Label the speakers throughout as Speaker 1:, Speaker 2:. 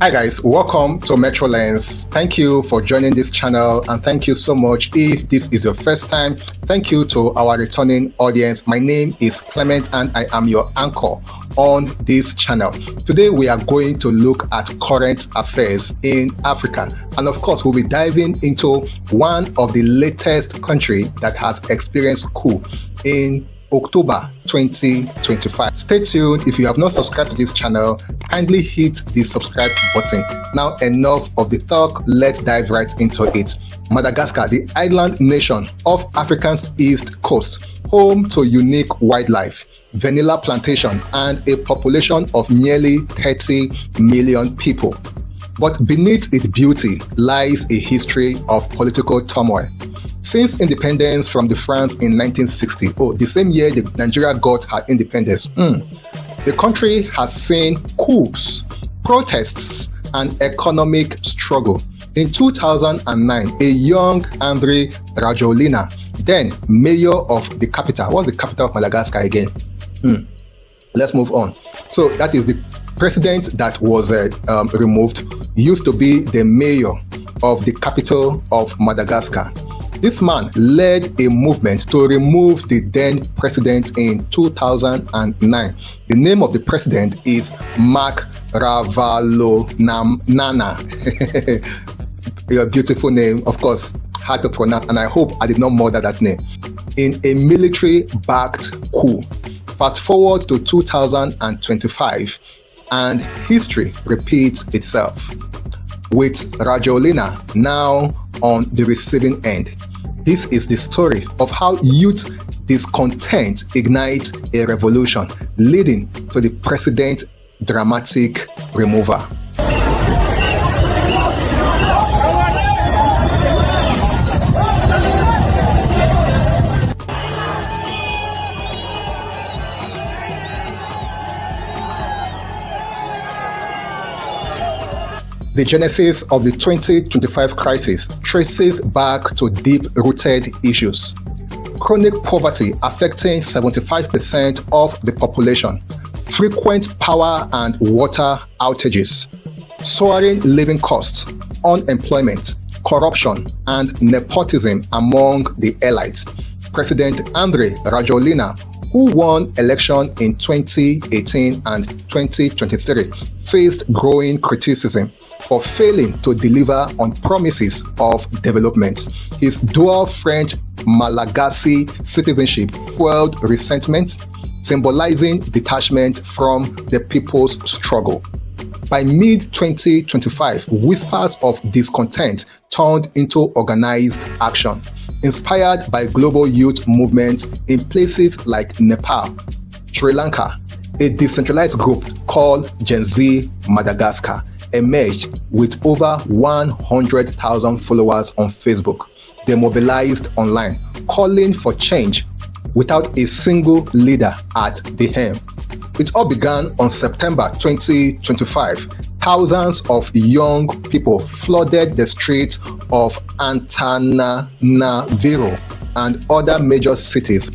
Speaker 1: Hi guys, welcome to Metro Lens. Thank you for joining this channel and thank you so much if this is your first time. Thank you to our returning audience. My name is Clement and I am your anchor on this channel. Today we are going to look at current affairs in Africa, and of course we'll be diving into one of the latest countries that has experienced coup in October 2025. Stay tuned. If you have not subscribed to this channel, kindly hit the subscribe button. Now enough of the talk, let's dive right into it. Madagascar, the island nation of Africa's east coast, home to unique wildlife, vanilla plantation, and a population of nearly 30 million people. But beneath its beauty lies a history of political turmoil. Since independence from the France in 1960, the same year that Nigeria got her independence, the country has seen coups, protests, and economic struggle. In 2009, a young Andry Rajoelina, then mayor of the capital, what's the capital of Madagascar again? Let's move on. So that is the president that was removed, used to be the mayor of the capital of Madagascar. This man led a movement to remove the then president in 2009. The name of the president is Mark Ravalomanana. Your beautiful name, of course, hard to pronounce, and I hope I did not murder that name. In a military-backed coup. Fast forward to 2025, and history repeats itself, with Rajoelina now on the receiving end. This is the story of how youth discontent ignites a revolution, leading to the president's dramatic removal. The genesis of the 2025 crisis traces back to deep-rooted issues. Chronic poverty affecting 75% of the population, frequent power and water outages, soaring living costs, unemployment, corruption, and nepotism among the elites. President Andry Rajoelina, who won election in 2018 and 2023, faced growing criticism for failing to deliver on promises of development. His dual French Malagasy citizenship fueled resentment, symbolizing detachment from the people's struggle. By mid-2025, whispers of discontent turned into organized action, inspired by global youth movements in places like Nepal, Sri Lanka. A decentralized group called Gen Z Madagascar emerged with over 100,000 followers on Facebook. They mobilized online, calling for change without a single leader at the helm. It all began on September 2025. Thousands of young people flooded the streets of Antananarivo and other major cities,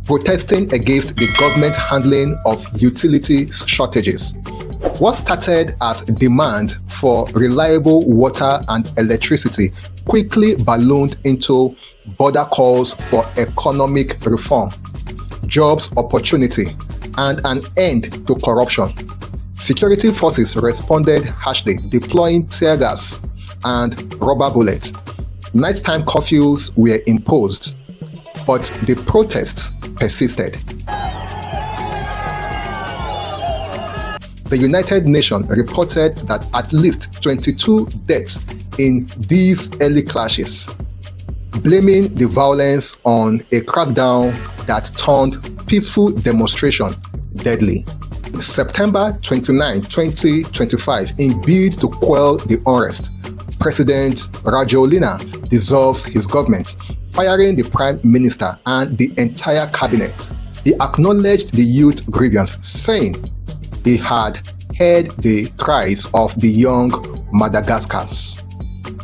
Speaker 1: protesting against the government handling of utility shortages. What started as demand for reliable water and electricity quickly ballooned into border calls for economic reform, jobs opportunity, and an end to corruption. Security forces responded harshly, deploying tear gas and rubber bullets. Nighttime curfews were imposed, but the protests persisted. The United Nations reported that at least 22 deaths in these early clashes, blaming the violence on a crackdown that turned peaceful demonstration deadly. September 29, 2025, in bid to quell the unrest, President Rajoelina dissolves his government, firing the Prime Minister and the entire cabinet. He acknowledged the youth grievance, saying he had heard the cries of the young Madagascar'S.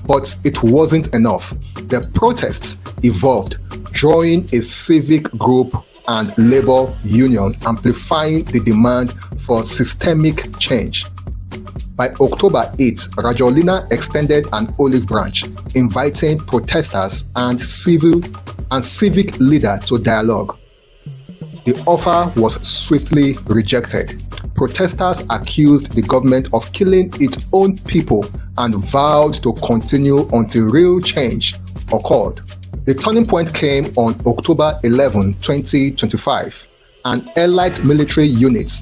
Speaker 1: But it wasn't enough. The protests evolved, drawing a civic group and labor union, amplifying the demand for systemic change. By October 8, Rajoelina extended an olive branch, inviting protesters and civic leaders to dialogue. The offer was swiftly rejected. Protesters accused the government of killing its own people and vowed to continue until real change occurred. The turning point came on October 11, 2025. An elite military unit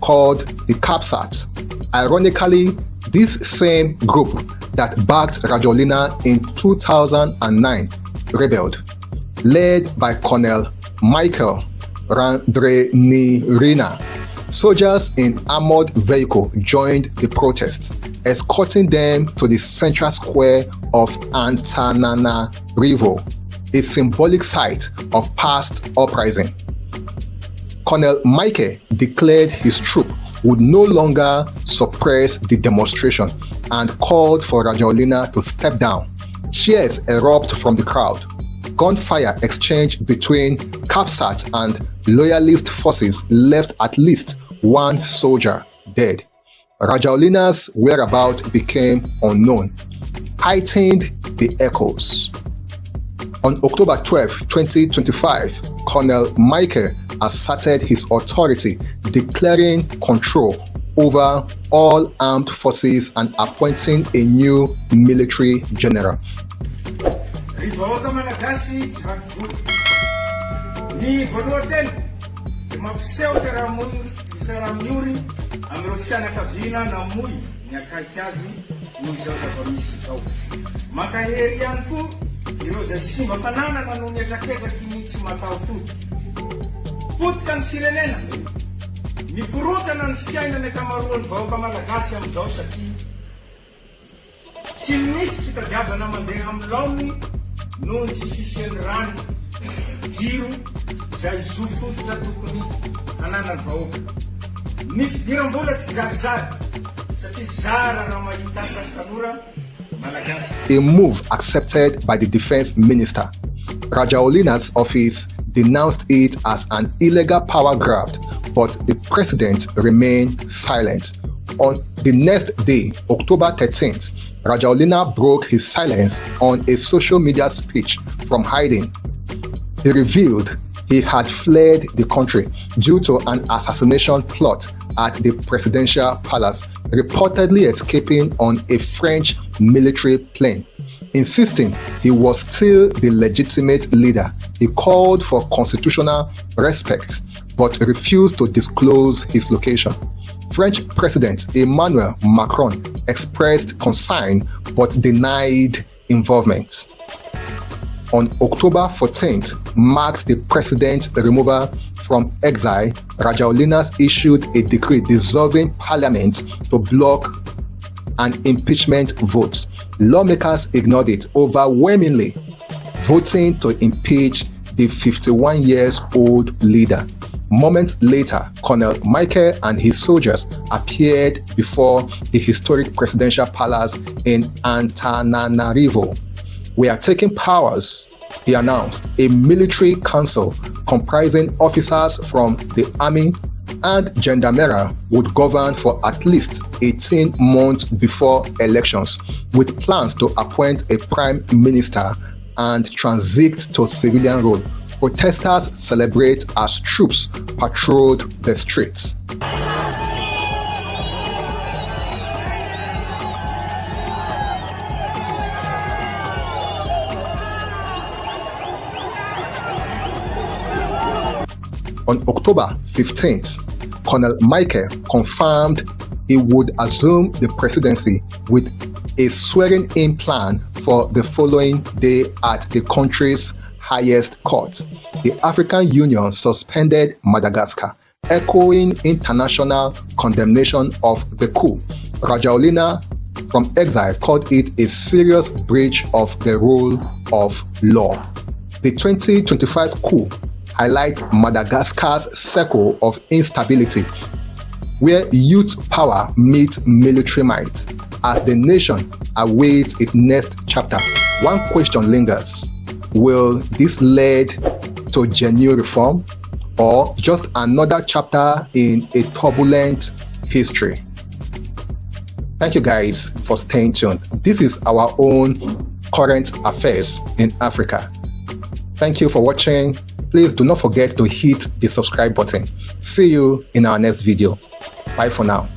Speaker 1: called the CAPSAT. Ironically, this same group that backed Rajoelina in 2009 rebelled, led by Colonel Michael Randrianirina. Soldiers in armored vehicle joined the protest, escorting them to the central square of Antananarivo, a symbolic site of past uprising. Colonel Michael declared his troop would no longer suppress the demonstration and called for Rajoelina to step down. Cheers erupt from the crowd. Gunfire exchanged between CAPSAT and loyalist forces left at least one soldier dead. Rajoelina's whereabouts became unknown, heightened the echoes. On October 12, 2025, Colonel Michael asserted his authority, declaring control over all armed forces and appointing a new military general.
Speaker 2: Rivolta Malagasy ny voalohany mampiseho fiaraha-mihory amin'ireo fianakaviana namoy ny akaiky azy noho izao zava-misy izao. Mankahery ihany koa ireo izay tsy mba fananana noho ny atraketraky ny tsy matahototo. Potika ny firenena, mikorotana ny fiainana ankamaroan'ny vahoaka malagasy amin'izao satria tsy misy fitadiavana mandeha amin'ny laony noho ny tsy fisian'ny rano, jiro izay zo fototra tokony hananany vahoaka. Ny fidiram-bola tsy zarizary satria zara raha mahita asan'ny tanora malagasy.
Speaker 1: A move accepted by the defense minister. Rajoelina's office denounced it as an illegal power grab, but the president remained silent. On the next day, October 13th, Rajoelina broke his silence on a social media speech from hiding. He revealed he had fled the country due to an assassination plot at the presidential palace, reportedly escaping on a French military plane. Insisting he was still the legitimate leader, he called for constitutional respect but refused to disclose his location. French President Emmanuel Macron expressed concern but denied involvement. On October 14th, marked the president's removal from exile, Rajoelina issued a decree dissolving parliament to block an impeachment vote. Lawmakers ignored it overwhelmingly, voting to impeach the 51-year-old leader. Moments later, Colonel Michael and his soldiers appeared before the historic presidential palace in Antananarivo. We are taking powers, he announced. A military council comprising officers from the army and gendarmerie would govern for at least 18 months before elections, with plans to appoint a prime minister and transit to civilian rule. Protesters celebrate as troops patrolled the streets. On October 15th, Colonel Michael confirmed he would assume the presidency with a swearing-in plan for the following day at the country's highest court. The African Union suspended Madagascar, echoing international condemnation of the coup. Rajoelina from exile called it a serious breach of the rule of law. The 2025 coup highlights Madagascar's circle of instability, where youth power meets military might. As the nation awaits its next chapter, one question lingers. Will this lead to genuine reform or just another chapter in a turbulent history? Thank you guys for staying tuned. This is our own current affairs in Africa. Thank you for watching. Please do not forget to hit the subscribe button. See you in our next video. Bye for now.